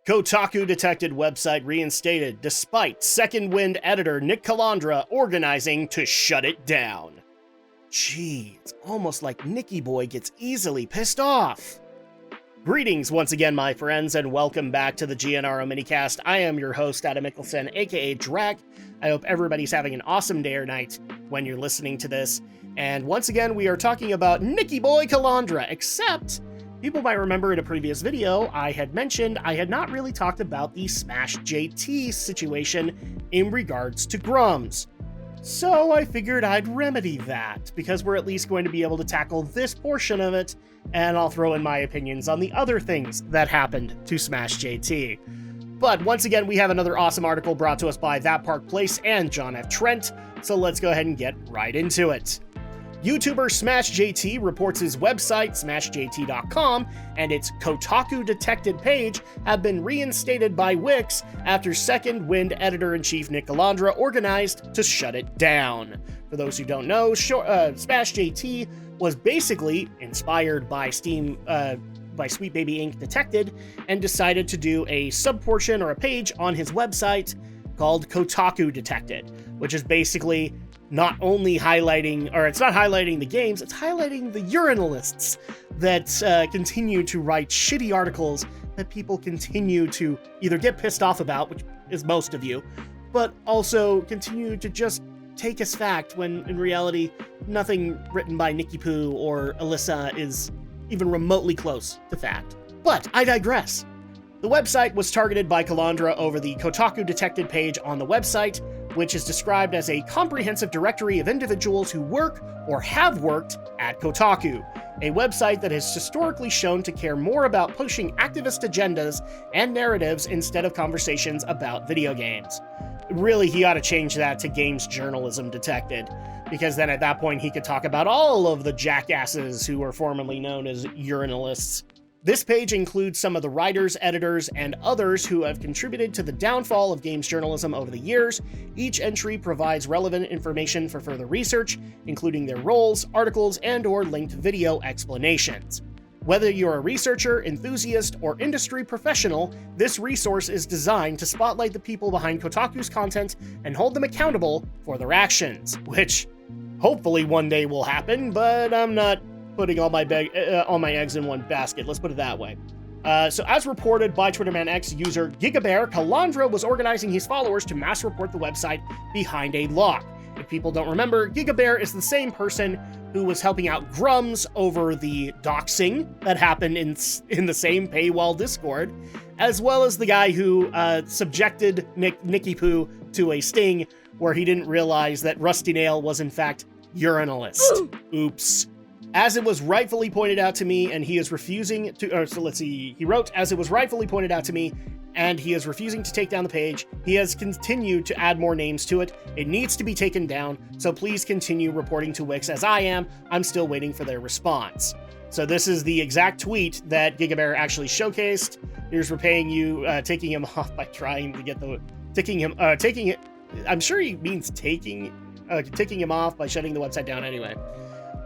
Kotaku detected website reinstated despite Second Wind editor Nick Calandra organizing to shut it down. Gee, it's almost like Nicky Boy gets easily pissed off. Greetings once again, my friends, and welcome back to the GNRO Minicast. I am your host, Adam Mickelson, aka Drak. I hope everybody's having an awesome day or night when you're listening to this. And once again, we are talking about Nicky Boy Calandra, except people might remember in a previous video, I had mentioned I had not really talked about the Smash JT situation in regards to Grums. So I figured I'd remedy that, because we're at least going to be able to tackle this portion of it, and I'll throw in my opinions on the other things that happened to Smash JT. But once again, we have another awesome article brought to us by That Park Place and John F. Trent, so let's go ahead and get right into it. YouTuber Smash JT reports his website, smashjt.com, and its Kotaku detected page have been reinstated by Wix after Second Wind editor-in-chief Nick Calandra organized to shut it down. For those who don't know, Smash JT was basically inspired by by Sweet Baby Inc. Detected, and decided to do a subportion or a page on his website called Kotaku Detected, which is basically not only highlighting, or it's not highlighting the games, it's highlighting the urinalists that continue to write shitty articles that people continue to either get pissed off about, which is most of you, but also continue to just take as fact when in reality nothing written by Nicky Poo or Alyssa is even remotely close to fact. But I digress. The website was targeted by Calandra over the Kotaku Detected page on the website, which is described as a comprehensive directory of individuals who work or have worked at Kotaku, a website that has historically shown to care more about pushing activist agendas and narratives instead of conversations about video games. Really, he ought to change that to Games Journalism Detected, because then at that point he could talk about all of the jackasses who were formerly known as urinalists. This page includes some of the writers, editors, and others who have contributed to the downfall of games journalism over the years. Each entry provides relevant information for further research, including their roles, articles, and/or linked video explanations. Whether you're a researcher, enthusiast, or industry professional, this resource is designed to spotlight the people behind Kotaku's content and hold them accountable for their actions, which hopefully one day will happen, but I'm not putting all my eggs in one basket, let's put it that way. So as reported by Twitterman X user GigaBear, Calandra was organizing his followers to mass report the website behind a lock. If people don't remember, GigaBear is the same person who was helping out Grums over the doxing that happened in the same paywall Discord, as well as the guy who subjected Nicky Poo to a sting where he didn't realize that Rusty Nail was in fact urinalist. Oops. As it was rightfully pointed out to me, and he is refusing to, he wrote, as it was rightfully pointed out to me, and he is refusing to take down the page. He has continued to add more names to it. It needs to be taken down, so please continue reporting to Wix as I am. I'm still waiting for their response. So this is the exact tweet that GigaBear actually showcased. Here's repaying you, taking him off by trying to get I'm sure he means taking him off by shutting the website down anyway.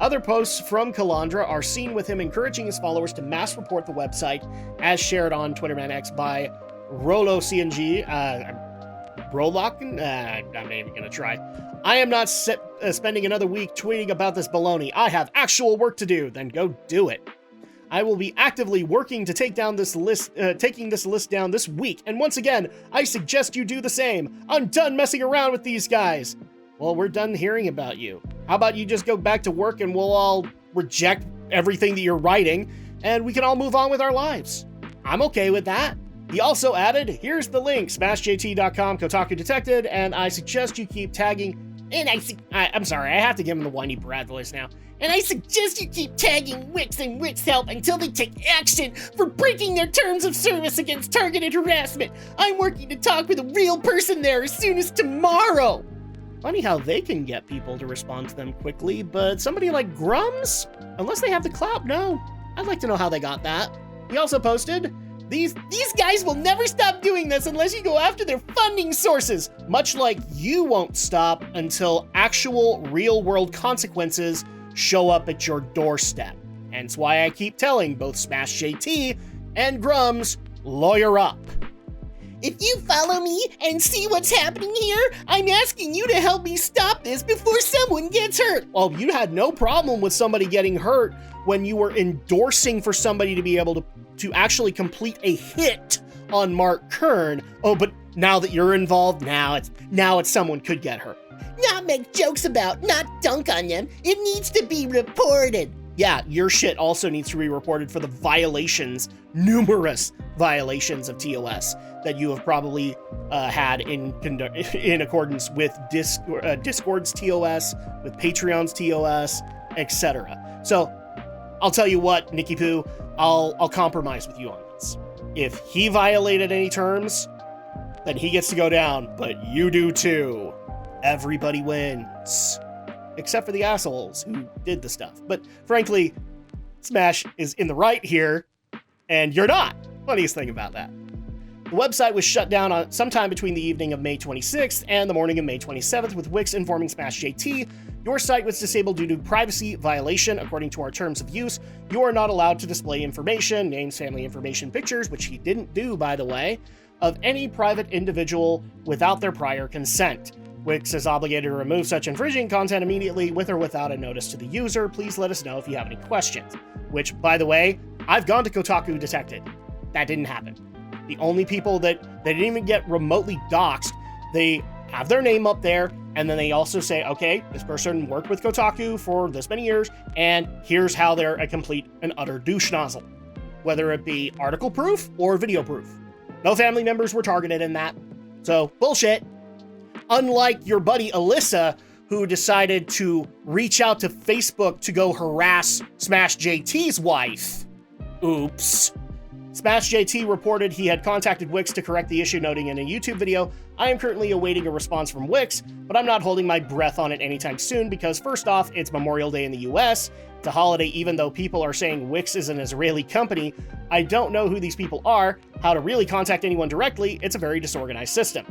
Other posts from Calandra are seen with him encouraging his followers to mass report the website, as shared on Twitterman X by RoloCNG. Brolock? I'm not even gonna try. I am not spending another week tweeting about this baloney. I have actual work to do. Then go do it. I will be actively working to take down this list, taking this list down this week. And once again, I suggest you do the same. I'm done messing around with these guys. Well, we're done hearing about you. How about you just go back to work and we'll all reject everything that you're writing and we can all move on with our lives. I'm okay with that. He also added, here's the link, smashjt.com, Kotaku Detected, and I suggest you keep tagging, I'm sorry, I have to give him the whiny brat voice now. And I suggest you keep tagging Wix and Wix Help until they take action for breaking their terms of service against targeted harassment. I'm working to talk with a real person there as soon as tomorrow. Funny how they can get people to respond to them quickly, but somebody like Grums? Unless they have the clout, no. I'd like to know how they got that. He also posted, These guys will never stop doing this unless you go after their funding sources, much like you won't stop until actual real-world consequences show up at your doorstep. Hence why I keep telling both Smash JT and Grums, lawyer up. If you follow me and see what's happening here, I'm asking you to help me stop this before someone gets hurt. Well, you had no problem with somebody getting hurt when you were endorsing for somebody to be able to actually complete a hit on Mark Kern. Oh, but now that you're involved, now it's someone could get hurt. Not make jokes about, not dunk on them. It needs to be reported. Yeah, your shit also needs to be reported for the violations, numerous violations of TOS that you have probably had in accordance with Discord's TOS, with Patreon's TOS, etc. So I'll tell you what, Nicky Poo, I'll compromise with you on this. If he violated any terms, then he gets to go down, but you do too. Everybody wins. Except for the assholes who did the stuff. But frankly, Smash is in the right here, and you're not. Funniest thing about that. The website was shut down on sometime between the evening of May 26th and the morning of May 27th, with Wix informing Smash JT, your site was disabled due to privacy violation. According to our terms of use, you are not allowed to display information, names, family information, pictures, which he didn't do, by the way, of any private individual without their prior consent. Wix is obligated to remove such infringing content immediately with or without a notice to the user. Please let us know if you have any questions. Which, by the way, I've gone to Kotaku Detected. That didn't happen. The only people that they didn't even get remotely doxxed, they have their name up there, and then they also say, okay, this person worked with Kotaku for this many years, and here's how they're a complete and utter douche nozzle. Whether it be article proof or video proof. No family members were targeted in that. So, bullshit. Unlike your buddy Alyssa, who decided to reach out to Facebook to go harass Smash JT's wife. Oops. Smash JT reported he had contacted Wix to correct the issue, noting in a YouTube video, I am currently awaiting a response from Wix, but I'm not holding my breath on it anytime soon because first off, it's Memorial Day in the US. It's a holiday even though people are saying Wix is an Israeli company. I don't know who these people are, how to really contact anyone directly. It's a very disorganized system.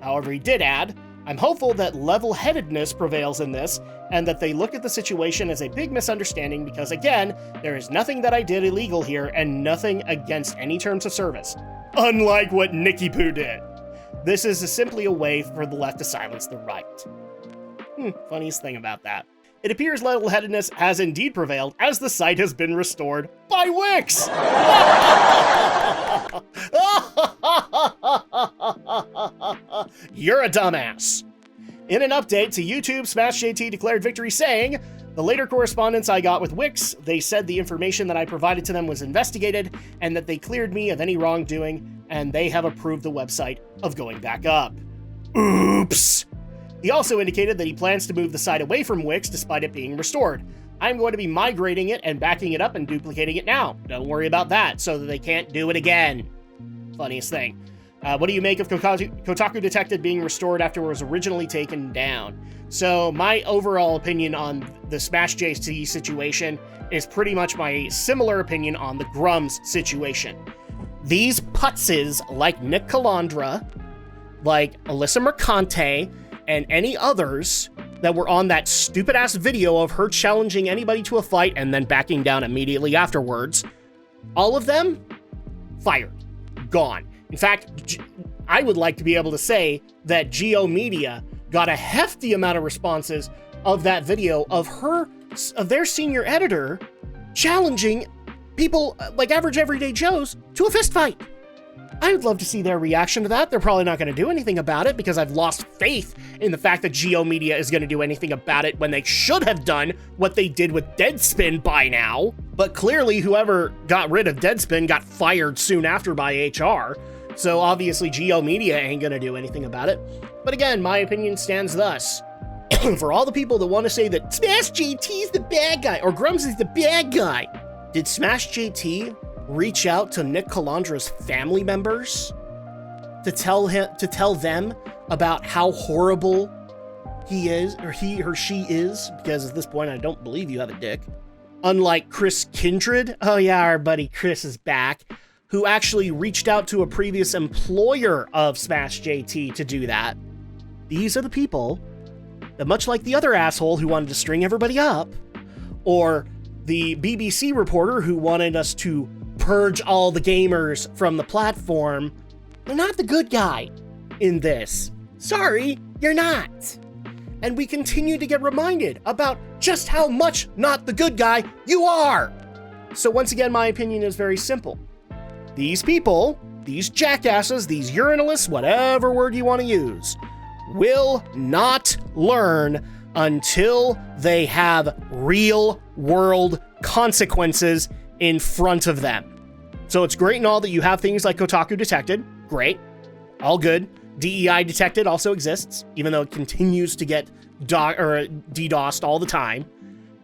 However, he did add, I'm hopeful that level-headedness prevails in this, and that they look at the situation as a big misunderstanding because, again, there is nothing that I did illegal here and nothing against any terms of service. Unlike what Nicky Poo did. This is simply a way for the left to silence the right. Funniest thing about that. It appears level-headedness has indeed prevailed as the site has been restored by Wix! You're a dumbass. In an update to YouTube, Smash JT declared victory saying, the later correspondence I got with Wix, they said the information that I provided to them was investigated and that they cleared me of any wrongdoing and they have approved the website of going back up. Oops. He also indicated that he plans to move the site away from Wix despite it being restored. I'm going to be migrating it and backing it up and duplicating it now. Don't worry about that, so that they can't do it again. Funniest thing. What do you make of Kotaku Detected being restored after it was originally taken down? So my overall opinion on the Smash JT situation is pretty much my similar opinion on the Grums situation. These putzes like Nick Calandra, like Alyssa Mercante, and any others that were on that stupid-ass video of her challenging anybody to a fight and then backing down immediately afterwards, all of them, fired. Gone. In fact, I would like to be able to say that GNRO Media got a hefty amount of responses of that video of their senior editor challenging people like average everyday Joes to a fist fight. I would love to see their reaction to that. They're probably not going to do anything about it because I've lost faith in the fact that GNRO Media is going to do anything about it when they should have done what they did with Deadspin by now. But clearly whoever got rid of Deadspin got fired soon after by HR. So obviously GNRO Media ain't going to do anything about it. But again, my opinion stands thus. For all the people that want to say that Smash JT's the bad guy or Grums is the bad guy, did Smash JT reach out to Nick Calandra's family members to tell them about how horrible he is, or he or she is? Because at this point, I don't believe you have a dick. Unlike Chris Kindred, oh yeah, our buddy Chris is back, who actually reached out to a previous employer of Smash JT to do that. These are the people that, much like the other asshole who wanted to string everybody up, or the BBC reporter who wanted us to purge all the gamers from the platform, You're not the good guy in this. Sorry, you're not. And we continue to get reminded about just how much not the good guy you are. So once again, my opinion is very simple. These people, these jackasses, these urinalists, whatever word you want to use, will not learn until they have real world consequences in front of them. So it's great and all that you have things like Kotaku Detected. Great. All good. DEI Detected also exists, even though it continues to get DDoSed all the time.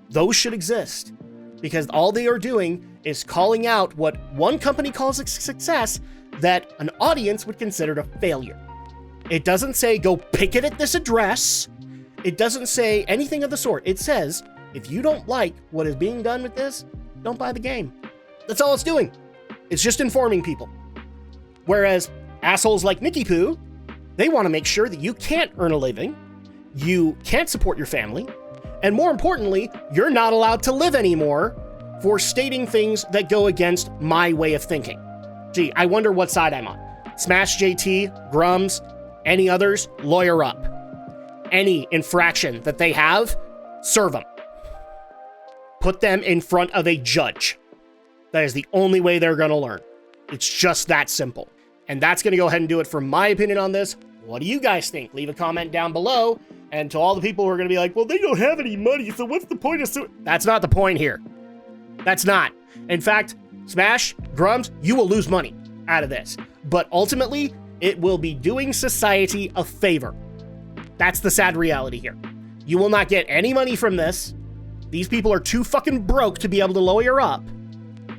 Those should exist because all they are doing is calling out what one company calls a success that an audience would consider a failure. It doesn't say go picket at this address. It doesn't say anything of the sort. It says, if you don't like what is being done with this, don't buy the game. That's all it's doing. It's just informing people. Whereas assholes like Nicky Poo, they want to make sure that you can't earn a living, you can't support your family, and more importantly, you're not allowed to live anymore for stating things that go against my way of thinking. Gee, I wonder what side I'm on. Smash JT, Grums, any others, lawyer up. Any infraction that they have, serve them. Put them in front of a judge. That is the only way they're going to learn. It's just that simple. And that's going to go ahead and do it for my opinion on this. What do you guys think? Leave a comment down below. And to all the people who are going to be like, well, they don't have any money, so what's the point of That's not the point here. That's not. In fact, Smash, Grums, you will lose money out of this. But ultimately, it will be doing society a favor. That's the sad reality here. You will not get any money from this. These people are too fucking broke to be able to lawyer up.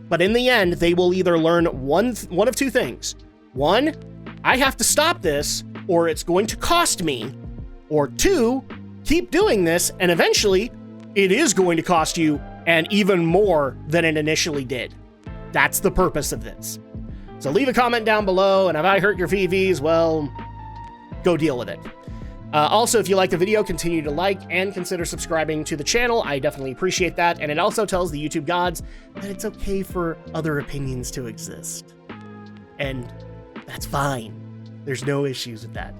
But in the end, they will either learn one of two things. One, I have to stop this, or it's going to cost me. Or two, keep doing this, and eventually, it is going to cost you, and even more than it initially did. That's the purpose of this. So leave a comment down below, and if I hurt your VVs, well, go deal with it. Also, if you like the video, continue to like and consider subscribing to the channel. I definitely appreciate that. And it also tells the YouTube gods that it's okay for other opinions to exist. And that's fine. There's no issues with that.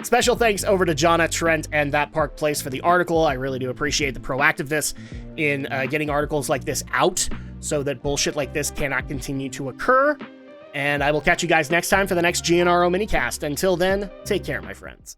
Special thanks over to Jonna, Trent, and That Park Place for the article. I really do appreciate the proactiveness in getting articles like this out so that bullshit like this cannot continue to occur. And I will catch you guys next time for the next GNRO Minicast. Until then, take care, my friends.